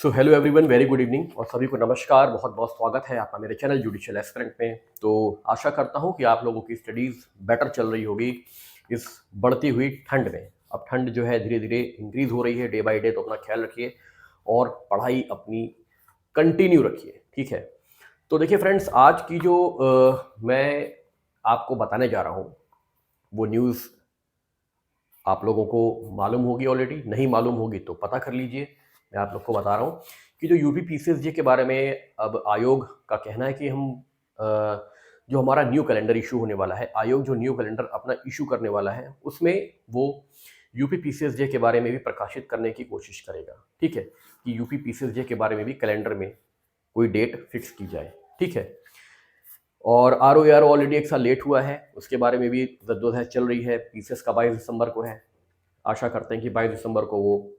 So hello everyone, very good evening और सभी को नमस्कार। बहुत बहुत स्वागत है आपका मेरे चैनल जुडिशियल एस्पिरेंट में। तो आशा करता हूं कि आप लोगों की स्टडीज़ बेटर चल रही होगी इस बढ़ती हुई ठंड में। अब ठंड जो है धीरे धीरे इंक्रीज़ हो रही है डे बाय डे, तो अपना ख्याल रखिए और पढ़ाई अपनी कंटिन्यू रखिए, ठीक है। तो देखिए फ्रेंड्स, आज की जो मैं आपको बताने जा रहा हूँ वो न्यूज़ आप लोगों को मालूम होगी, ऑलरेडी नहीं मालूम होगी तो पता कर लीजिए। मैं आप लोग को बता रहा हूँ कि जो यूपी पीसीएसजे के बारे में अब आयोग का कहना है कि हम जो हमारा न्यू कैलेंडर इशू होने वाला है, आयोग जो न्यू कैलेंडर अपना इशू करने वाला है उसमें वो यूपी पीसीएसजे के बारे में भी प्रकाशित करने की कोशिश करेगा, ठीक है। कि यूपी पीसीएसजे के बारे में भी कैलेंडर में कोई डेट फिक्स की जाए, ठीक है। और आर ऑलरेडी एक साल लेट हुआ है, उसके बारे में भी जद्दोजहद चल रही है। पीसीएस का 22 दिसंबर को है। आशा करते हैं कि 22 दिसंबर को वो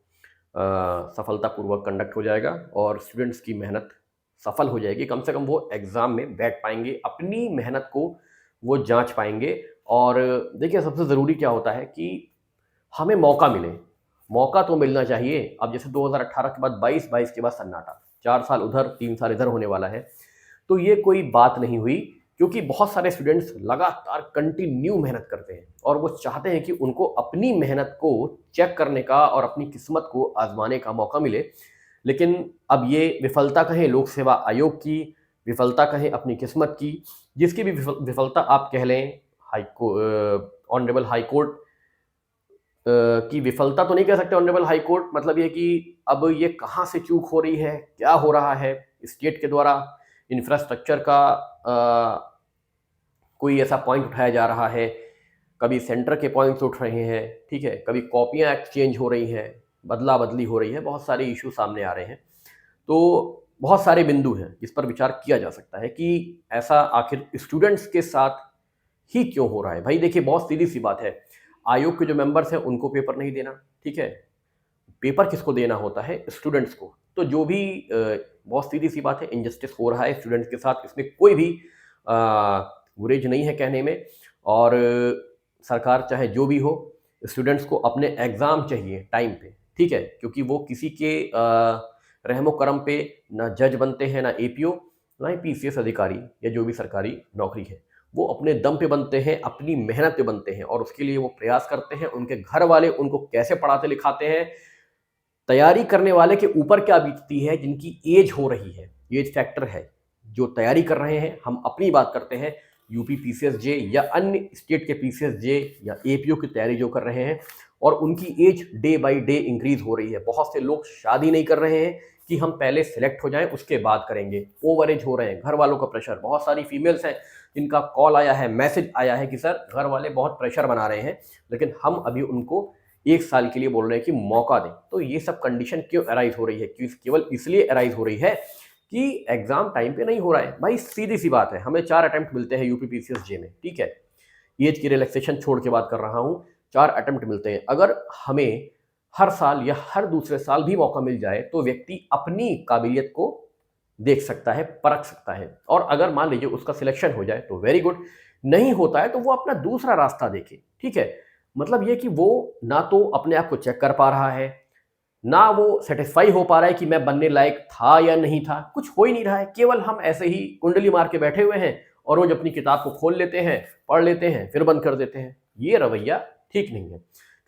सफलतापूर्वक कंडक्ट हो जाएगा और स्टूडेंट्स की मेहनत सफल हो जाएगी। कम से कम वो एग्ज़ाम में बैठ पाएंगे, अपनी मेहनत को वो जांच पाएंगे। और देखिए, सबसे ज़रूरी क्या होता है कि हमें मौका मिले। मौका तो मिलना चाहिए। अब जैसे 2018 के बाद 22 के बाद सन्नाटा, 4 साल उधर 3 साल इधर होने वाला है। तो ये कोई बात नहीं हुई, क्योंकि बहुत सारे स्टूडेंट्स लगातार कंटिन्यू मेहनत करते हैं और वो चाहते हैं कि उनको अपनी मेहनत को चेक करने का और अपनी किस्मत को आजमाने का मौका मिले। लेकिन अब ये विफलता कहें लोक सेवा आयोग की, विफलता कहें अपनी किस्मत की, जिसकी भी विफलता आप कह लें, ऑनरेबल हाई कोर्ट की विफलता तो नहीं कह सकते। ऑनरेबल हाई कोर्ट मतलब ये कि अब ये कहाँ से चूक हो रही है, क्या हो रहा है स्टेट के द्वारा, इंफ्रास्ट्रक्चर का कोई ऐसा पॉइंट उठाया जा रहा है, कभी सेंटर के पॉइंट्स उठ रहे हैं, ठीक है, कभी कॉपियां एक्सचेंज हो रही हैं, बदला बदली हो रही है, बहुत सारे इशू सामने आ रहे हैं। तो बहुत सारे बिंदु हैं जिस पर विचार किया जा सकता है कि ऐसा आखिर स्टूडेंट्स के साथ ही क्यों हो रहा है। भाई देखिए, बहुत सीधी सी बात है, आयोग के जो मेंबर्स हैं उनको पेपर नहीं देना, ठीक है। पेपर किसको देना होता है? स्टूडेंट्स को। तो जो भी बहुत सीधी सी बात है, इनजस्टिस हो रहा है स्टूडेंट्स के साथ, इसमें कोई भी गुरेज नहीं है कहने में। और सरकार चाहे जो भी हो, स्टूडेंट्स को अपने एग्ज़ाम चाहिए टाइम पे, ठीक है। क्योंकि वो किसी के रहमो करम पे ना जज बनते हैं, ना एपीओ, ना ही पीसीएस अधिकारी या जो भी सरकारी नौकरी है। वो अपने दम पे बनते हैं, अपनी मेहनत पे बनते हैं और उसके लिए वो प्रयास करते हैं। उनके घर वाले उनको कैसे पढ़ाते लिखाते हैं, तैयारी करने वाले के ऊपर क्या बीतती है, जिनकी एज हो रही है, एज फैक्टर है, जो तैयारी कर रहे हैं। हम अपनी बात करते हैं, यूपी पीसीएसजे या अन्य स्टेट के पीसीएसजे या एपीओ की तैयारी जो कर रहे हैं, और उनकी age day by day increase हो रही है। बहुत से लोग शादी नहीं कर रहे हैं कि हम पहले सेलेक्ट हो जाएं उसके बाद करेंगे, ओवर एज हो रहे हैं, घर वालों का प्रेशर। बहुत सारी फीमेल्स हैं जिनका कॉल आया है, मैसेज आया है कि सर घर वाले बहुत प्रेशर बना रहे हैं, लेकिन हम अभी उनको 1 साल के लिए बोल रहे हैं कि मौका दें। तो ये सब कंडीशन क्यों अराइज हो रही है? केवल इसलिए अराइज हो रही है कि एग्जाम टाइम पे नहीं हो रहा है। भाई सीधी सी बात है, हमें 4 अटेम्प्ट मिलते हैं यूपी पीसीएसजे में, ठीक है। एज की रिलैक्सेशन छोड़ के बात कर रहा हूँ, 4 अटेम्प्ट मिलते हैं। अगर हमें हर साल या हर दूसरे साल भी मौका मिल जाए तो व्यक्ति अपनी काबिलियत को देख सकता है, परख सकता है। और अगर मान लीजिए उसका सिलेक्शन हो जाए तो वेरी गुड, नहीं होता है तो वो अपना दूसरा रास्ता देखे, ठीक है। मतलब ये कि वो ना तो अपने आप को चेक कर पा रहा है, ना वो सेटिस्फाई हो पा रहा है कि मैं बनने लायक था या नहीं था, कुछ हो ही नहीं रहा है। केवल हम ऐसे ही कुंडली मार के बैठे हुए हैं और रोज अपनी किताब को खोल लेते हैं, पढ़ लेते हैं, फिर बंद कर देते हैं। ये रवैया ठीक नहीं है।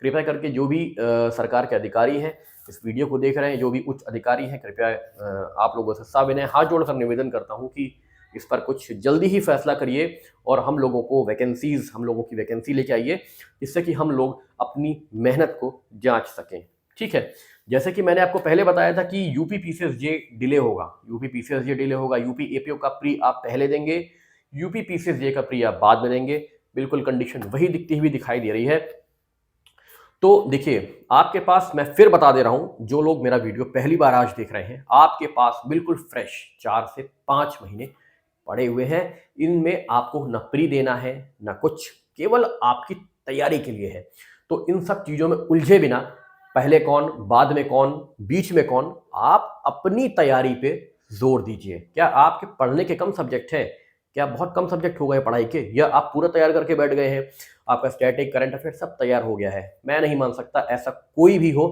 कृपया करके जो भी सरकार के अधिकारी हैं, इस वीडियो को देख रहे हैं, जो भी उच्च अधिकारी हैं, कृपया आप लोगों से साविनय हाथ जोड़कर निवेदन करता हूं कि इस पर कुछ जल्दी ही फैसला करिए और हम लोगों की वैकेंसी लेके आइए, जिससे कि हम लोग अपनी मेहनत को जांच सकें, ठीक है। जैसे कि मैंने आपको पहले बताया था कि यूपी पीसीएसजे डिले होगा, यूपी एपीओ का प्री आप पहले देंगे, यूपी पीसीएसजे का प्री आप बाद में देंगे। बिल्कुल कंडीशन वही दिखती हुई दिखाई दे रही है। तो देखिए, आपके पास, मैं फिर बता दे रहा हूं, जो लोग मेरा वीडियो पहली बार आज देख रहे हैं, आपके पास बिल्कुल फ्रेश 4 से 5 महीने पड़े हुए हैं। इनमें आपको न प्री देना है न कुछ, केवल आपकी तैयारी के लिए है। तो इन सब चीजों में उलझे बिना, पहले कौन बाद में कौन बीच में कौन, आप अपनी तैयारी पे जोर दीजिए। क्या आपके पढ़ने के कम सब्जेक्ट हैं? क्या बहुत कम सब्जेक्ट हो गए पढ़ाई के, या आप पूरा तैयार करके बैठ गए हैं? आपका स्टैटिक, करंट अफेयर सब तैयार हो गया है? मैं नहीं मान सकता ऐसा कोई भी हो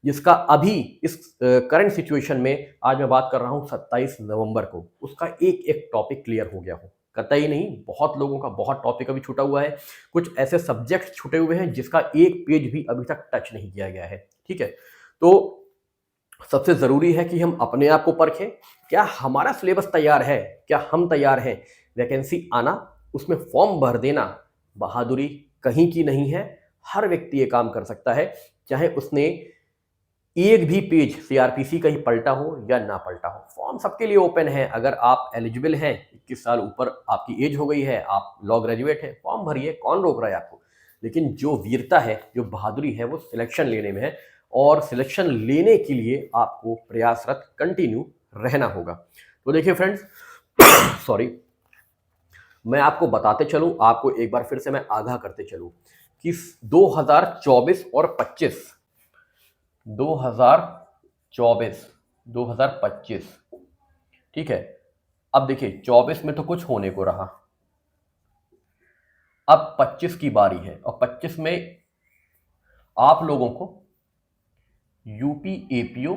जिसका अभी इस करंट सिचुएशन में आज मैं बात कर रहा हूं 27 नवंबर को, उसका एक एक टॉपिक क्लियर हो गया हो। कतई नहीं, बहुत लोगों का बहुत टॉपिक अभी छूटा हुआ है, कुछ ऐसे सब्जेक्ट छूटे हुए हैं जिसका एक पेज भी अभी तक टच नहीं किया गया है। ठीक है, तो सबसे जरूरी है कि हम अपने आप को परखें, क्या हमारा सिलेबस तैयार है, क्या हम तैयार हैं। वैकेंसी आना, उसमें फॉर्म भर देना बहादुरी कहीं की नहीं है। हर व्यक्ति ये काम कर सकता है, चाहे उसने एक भी पेज सीआरपीसी का ही पलटा हो या ना पलटा हो। फॉर्म सबके लिए ओपन है। अगर आप एलिजिबल हैं, 21 साल ऊपर आपकी एज हो गई है, आप लॉ ग्रेजुएट हैं, फॉर्म भरिए, कौन रोक रहा है आपको। लेकिन जो वीरता है, जो बहादुरी है, वो सिलेक्शन लेने में है, और सिलेक्शन लेने के लिए आपको प्रयासरत कंटिन्यू रहना होगा। तो देखिए फ्रेंड्स, सॉरी, मैं आपको बताते चलूं, आपको एक बार फिर से मैं आगाह करते चलूं कि 2024 और 25, 2024, 2025, ठीक है। अब देखिए 24 में तो कुछ होने को रहा, अब 25 की बारी है, और 25 में आप लोगों को यूपी एपीओ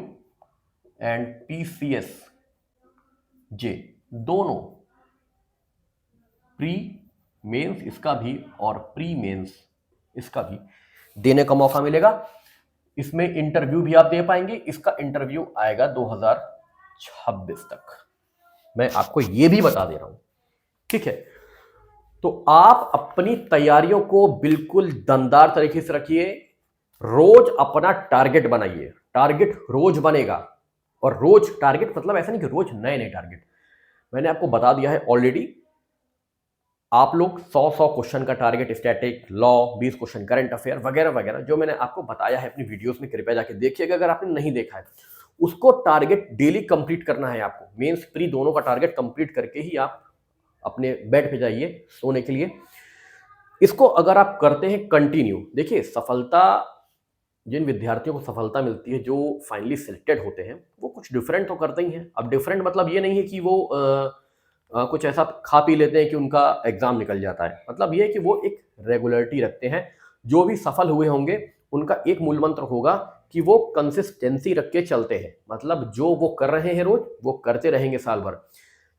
एंड पीसीएस जे दोनों प्री मेंस इसका भी और प्री मेंस इसका भी देने का मौका मिलेगा। इसमें इंटरव्यू भी आप दे पाएंगे। इसका इंटरव्यू आएगा 2026 तक, मैं आपको यह भी बता दे रहा हूं। ठीक है, तो आप अपनी तैयारियों को बिल्कुल दमदार तरीके से रखिए। रोज अपना टारगेट बनाइए, टारगेट रोज बनेगा। और रोज टारगेट मतलब ऐसा नहीं कि रोज नए नए टारगेट। मैंने आपको बता दिया है ऑलरेडी, आप लोग 100 क्वेश्चन का target, static, law, 20 question current affair वगैरह वगैरह, जो मैंने आपको बताया है अपनी वीडियोस में, कृपया जाके देखिएगा अगर आपने नहीं देखा है। उसको टारगेट डेली कंप्लीट करना है आपको। मेंस प्री दोनों का टारगेट कंप्लीट करके ही आप अपने बेड पे जाइए सोने के लिए। इसको अगर आप करते हैं कंटिन्यू, देखिए सफलता, जिन विद्यार्थियों को सफलता मिलती है, जो फाइनली सिलेक्टेड होते हैं, वो कुछ डिफरेंट तो करते ही हैं। अब डिफरेंट मतलब ये नहीं है कि वो कुछ ऐसा खा पी लेते हैं कि उनका एग्जाम निकल जाता है। मतलब ये है कि वो एक रेगुलरिटी रखते हैं। जो भी सफल हुए होंगे उनका एक मूल मंत्र होगा कि वो कंसिस्टेंसी रख के चलते हैं। मतलब जो वो कर रहे हैं रोज, वो करते रहेंगे साल भर।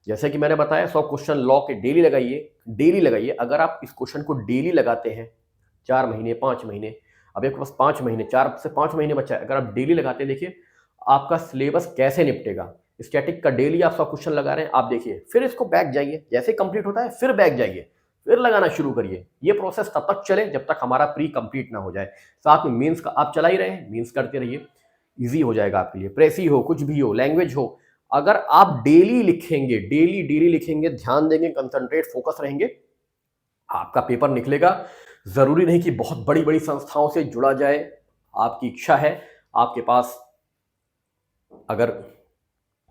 जैसे कि मैंने बताया, 100 क्वेश्चन लॉ के डेली लगाइए, डेली लगाइए। अगर आप इस क्वेश्चन को डेली लगाते हैं 4 महीने 5 महीने, अब आपके पास 5 महीने, 4 से 5 महीने बचा है, अगर आप डेली लगाते हैं, देखिए आपका सिलेबस कैसे निपटेगा। स्टैटिक का डेली आप 100 क्वेश्चन लगा रहे हैं, आप देखिए, फिर इसको बैक जाइए, जैसे कंप्लीट होता है फिर बैक जाइए, फिर लगाना शुरू करिए। ये प्रोसेस तब तक चले जब तक हमारा प्री कंप्लीट ना हो जाए। साथ में मीन्स का आप चला ही रहे हैं, मीन्स करते रहिए, इजी हो जाएगा आपके लिए। प्रेसी हो, कुछ भी हो, लैंग्वेज हो, अगर आप डेली लिखेंगे, डेली डेली लिखेंगे, ध्यान देंगे, कंसंट्रेट फोकस रहेंगे, आपका पेपर निकलेगा। जरूरी नहीं कि बहुत बड़ी बड़ी संस्थाओं से जुड़ा जाए, आपकी इच्छा है, आपके पास अगर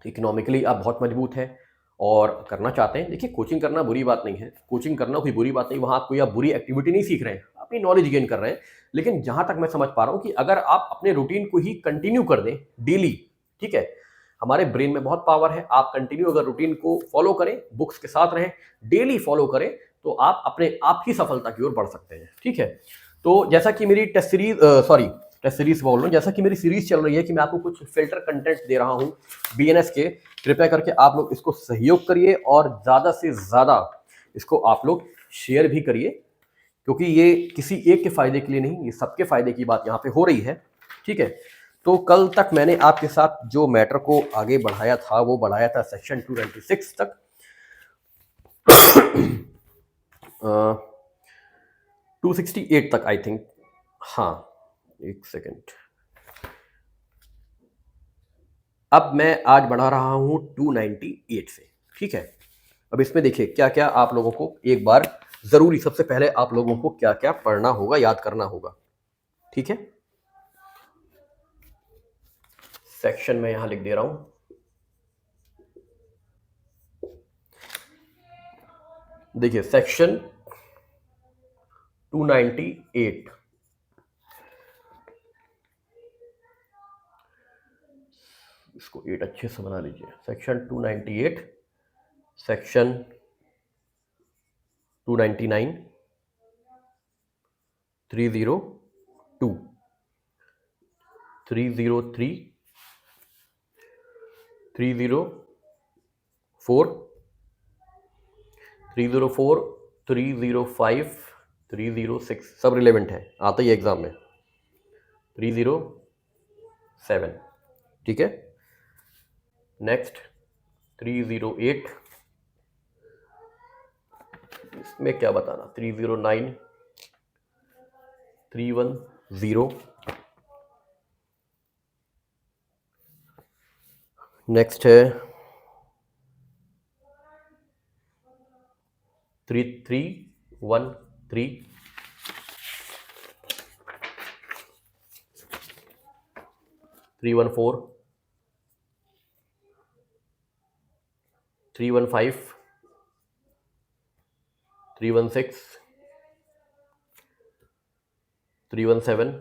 इकोनॉमिकली आप बहुत मजबूत हैं और करना चाहते हैं, देखिए कोचिंग करना बुरी बात नहीं है, कोचिंग करना कोई बुरी बात नहीं, वहां कोई आप बुरी एक्टिविटी नहीं सीख रहे हैं, अपनी नॉलेज गेन कर रहे हैं। लेकिन जहां तक मैं समझ पा रहा हूं कि अगर आप अपने रूटीन को ही कंटिन्यू कर दें डेली, ठीक है, हमारे ब्रेन में बहुत पावर है। आप कंटिन्यू अगर रूटीन को फॉलो करें, बुक्स के साथ रहें, डेली फॉलो करें, तो आप अपने आप ही सफलता की ओर बढ़ सकते हैं। ठीक है, तो जैसा कि मेरी टेस्ट सीरीज बोल रहा हूँ, जैसा कि मेरी सीरीज चल रही है कि मैं आपको कुछ फिल्टर कंटेंट दे रहा हूँ बीएनएस के, कृपया करके आप लोग इसको सहयोग करिए और ज्यादा से ज्यादा इसको आप लोग शेयर भी करिए, क्योंकि ये किसी एक के फायदे के लिए नहीं, ये सबके फायदे की बात यहाँ पे हो रही है। ठीक है, तो कल तक मैंने आपके साथ जो मैटर को आगे बढ़ाया था, वो बढ़ाया था सेक्शन 296 तक, 268 तक आई थिंक। हाँ, एक सेकेंड, अब मैं आज बढ़ा रहा हूं 298 से। ठीक है, अब इसमें देखिए क्या क्या आप लोगों को एक बार जरूरी, सबसे पहले आप लोगों को क्या क्या पढ़ना होगा, याद करना होगा। ठीक है, सेक्शन में यहां लिख दे रहा हूं, देखिए सेक्शन 298, इसको 8 अच्छे से बना लीजिए। सेक्शन 298, सेक्शन 299, 302, 303, 304, 304, 305, 306 सब रिलेवेंट है, आता ही एग्जाम में। 307, ठीक है। नेक्स्ट 308, इसमें क्या बताना, 309, 310, नेक्स्ट है 3313, 314, 315, 316, 317,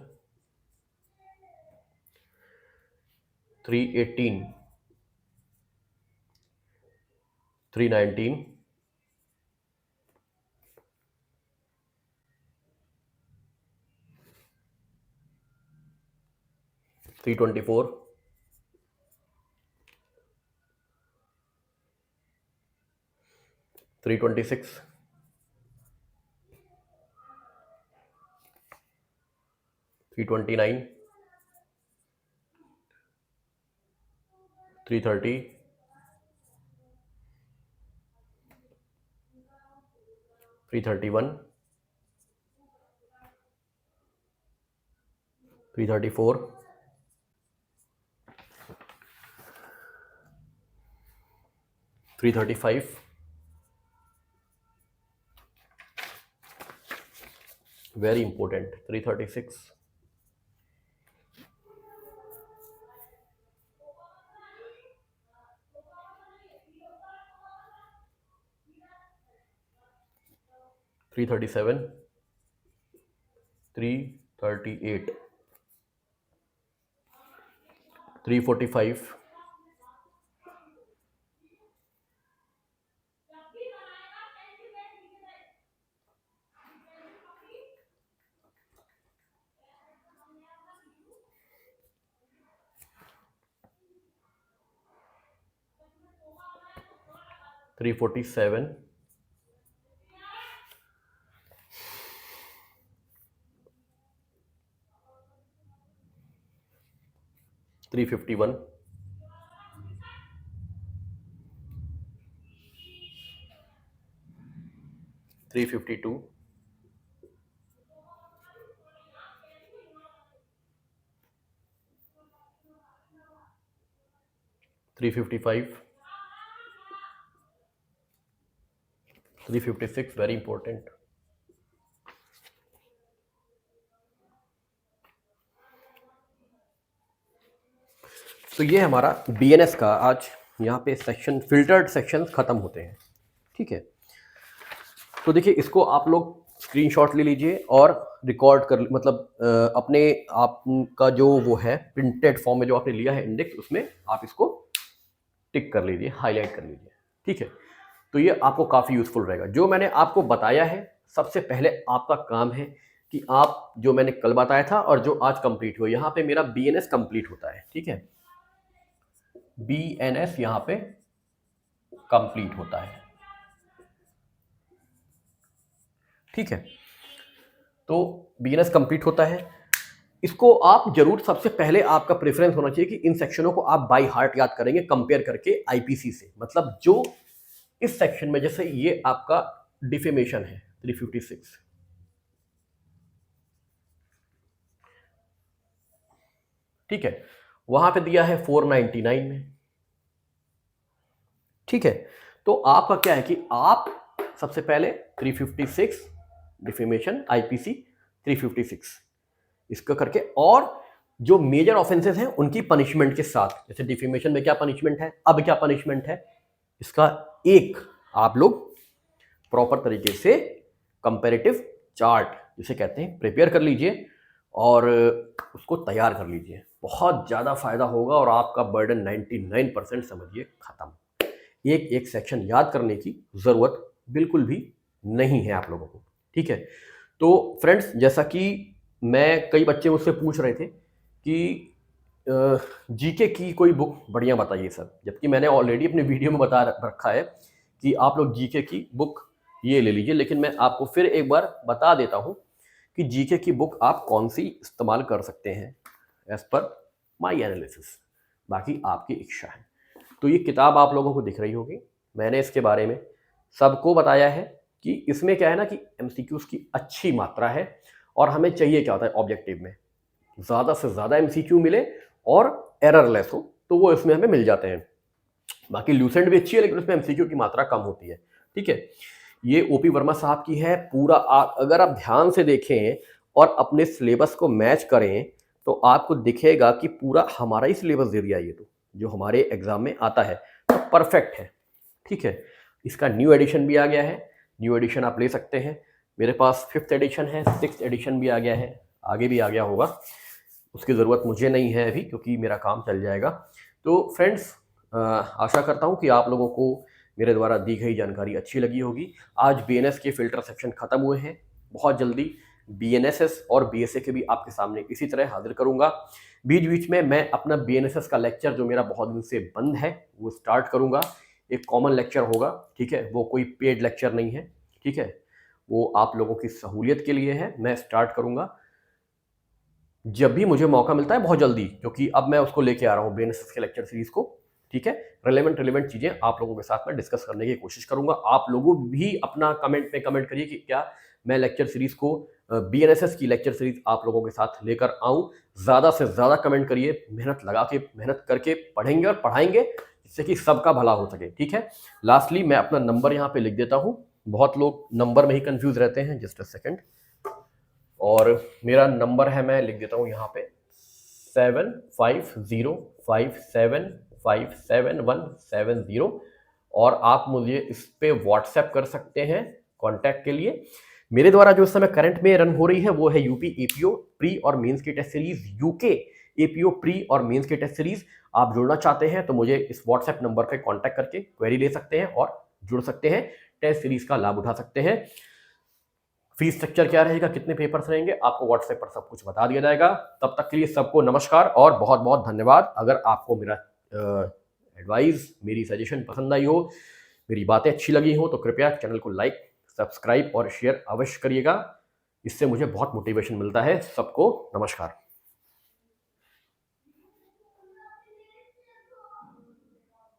318, 319, 324, 326, 329, 330, 331, 334, 335, very important, 336, 337, 338, 345, 347, 351, 352, 355, 356, very important, तो ये हमारा बीएनएस का आज यहाँ पे सेक्शन, फिल्टर्ड सेक्शन खत्म होते हैं, ठीक है। तो देखिए, इसको आप लोग स्क्रीनशॉट ले लीजिए और रिकॉर्ड कर, मतलब अपने आपका जो वो है प्रिंटेड फॉर्म में जो आपने लिया है इंडेक्स, उसमें आप इसको टिक कर लीजिए, हाईलाइट कर लीजिए, ठीक है। तो ये आपको काफ़ी यूजफुल रहेगा। जो मैंने आपको बताया है, सबसे पहले आपका काम है कि आप जो मैंने कल बताया था और जो आज कंप्लीट हुआ, यहाँ पे मेरा बीएनएस कंप्लीट होता है, ठीक है। बीएनएस यहाँ पे कंप्लीट होता है, ठीक है। तो बीएनएस कंप्लीट होता है, इसको आप जरूर, सबसे पहले आपका प्रेफरेंस होना चाहिए कि इन सेक्शनों को आप बाय हार्ट याद करेंगे कंपेयर करके आईपीसी से। मतलब जो इस सेक्शन में, जैसे ये आपका डिफेमेशन है 356, ठीक है, वहां पे दिया है 499 में, ठीक है। तो आपका क्या है कि आप सबसे पहले 356 डिफेमेशन आईपीसी 356 इसका करके, और जो मेजर ऑफेंसेस हैं उनकी पनिशमेंट के साथ, जैसे डिफेमेशन में क्या पनिशमेंट है, अब क्या पनिशमेंट है, इसका एक आप लोग प्रॉपर तरीके से कंपैरेटिव चार्ट जिसे कहते हैं प्रिपेयर कर लीजिए और उसको तैयार कर लीजिए। बहुत ज़्यादा फायदा होगा और आपका बर्डन 99% समझिए खत्म। एक एक सेक्शन याद करने की ज़रूरत बिल्कुल भी नहीं है आप लोगों को, ठीक है। तो फ्रेंड्स, जैसा कि मैं, कई बच्चे मुझसे पूछ रहे थे कि जीके की कोई बुक बढ़िया बताइए सर, जबकि मैंने ऑलरेडी अपने वीडियो में बता रखा है कि आप लोग जीके की बुक ये ले लीजिए, लेकिन मैं आपको फिर एक बार बता देता हूँ कि जीके की बुक आप कौन सी इस्तेमाल कर सकते हैं एज पर माई एनालिसिस, बाकी आपकी इच्छा है। तो ये किताब आप लोगों को दिख रही होगी, मैंने इसके बारे में सबको बताया है कि इसमें क्या है ना कि एमसीक्यूज की अच्छी मात्रा है, और हमें चाहिए क्या होता है ऑब्जेक्टिव में, ज़्यादा से ज़्यादा एमसीक्यू मिले और एररलेस हो, तो वो इसमें हमें मिल जाते हैं। बाकी लूसेंट भी अच्छी है, लेकिन उसमें एमसीक्यू की मात्रा कम होती है। ठीक है, ये ओपी वर्मा साहब की है। पूरा अगर आप ध्यान से देखें और अपने सिलेबस को मैच करें तो आपको दिखेगा कि पूरा हमारा ही सिलेबस दे दिया, ये तो जो हमारे एग्जाम में आता है, तो परफेक्ट है। ठीक है, इसका न्यू एडिशन भी आ गया है, न्यू एडिशन आप ले सकते हैं। मेरे पास 5th एडिशन है, 6th एडिशन भी आ गया है, आगे भी आ गया होगा, उसकी ज़रूरत मुझे नहीं है अभी क्योंकि मेरा काम चल जाएगा। तो फ्रेंड्स, आशा करता हूँ कि आप लोगों को मेरे द्वारा दी गई जानकारी अच्छी लगी होगी। आज बीएनएस के फिल्टर सेक्शन खत्म हुए हैं, बहुत जल्दी बीएनएसएस और बीएसए के भी आपके सामने इसी तरह हाजिर करूंगा। बीच बीच में मैं अपना बीएनएसएस का लेक्चर जो मेरा बहुत दिन से बंद है वो स्टार्ट करूंगा। एक कॉमन लेक्चर होगा, ठीक है, वो कोई पेड लेक्चर नहीं है, ठीक है, वो आप लोगों की सहूलियत के लिए है। मैं स्टार्ट करूंगा जब भी मुझे मौका मिलता है, बहुत जल्दी, क्योंकि अब मैं उसको लेके आ रहा हूँ बीएनएसएस के लेक्चर सीरीज को। ठीक है, रिलेवेंट चीजें आप लोगों के साथ में डिस्कस करने की कोशिश करूंगा। आप लोगों भी अपना कमेंट में कमेंट करिए कि क्या मैं लेक्चर सीरीज को, बीएनएसएस की लेक्चर सीरीज आप लोगों के साथ लेकर आऊं। ज्यादा से ज्यादा कमेंट करिए, मेहनत लगा के, मेहनत करके पढ़ेंगे और पढ़ाएंगे जिससे कि सबका भला हो सके। ठीक है, लास्टली मैं अपना नंबर यहाँ पे लिख देता हूँ, बहुत लोग नंबर में ही कंफ्यूज रहते हैं, जस्ट अ सेकेंड। और मेरा नंबर है, मैं लिख देता हूँ यहाँ पे 7505757170, और आप मुझे इस पे व्हाट्सएप कर सकते हैं कांटेक्ट के लिए। मेरे द्वारा जो इस समय करंट में रन हो रही है वो है यूपी एपीओ प्री और मेंस की test series, UK APO pre और मेंस की टेस्ट सीरीज। आप जुड़ना चाहते हैं तो मुझे इस व्हाट्सएप नंबर पे कांटेक्ट करके क्वेरी ले सकते हैं और जुड़ सकते हैं, टेस्ट सीरीज का लाभ उठा सकते हैं। फीस स्ट्रक्चर क्या रहेगा, कितने पेपर्स रहेंगे, आपको व्हाट्सएप पर सब कुछ बता दिया जाएगा। तब तक के लिए सबको नमस्कार और बहुत बहुत धन्यवाद। अगर आपको मेरा एडवाइस, मेरी सजेशन पसंद आई हो, मेरी बातें अच्छी लगी हो, तो कृपया चैनल को लाइक, सब्सक्राइब और शेयर अवश्य करिएगा। इससे मुझे बहुत मोटिवेशन मिलता है। सबको नमस्कार।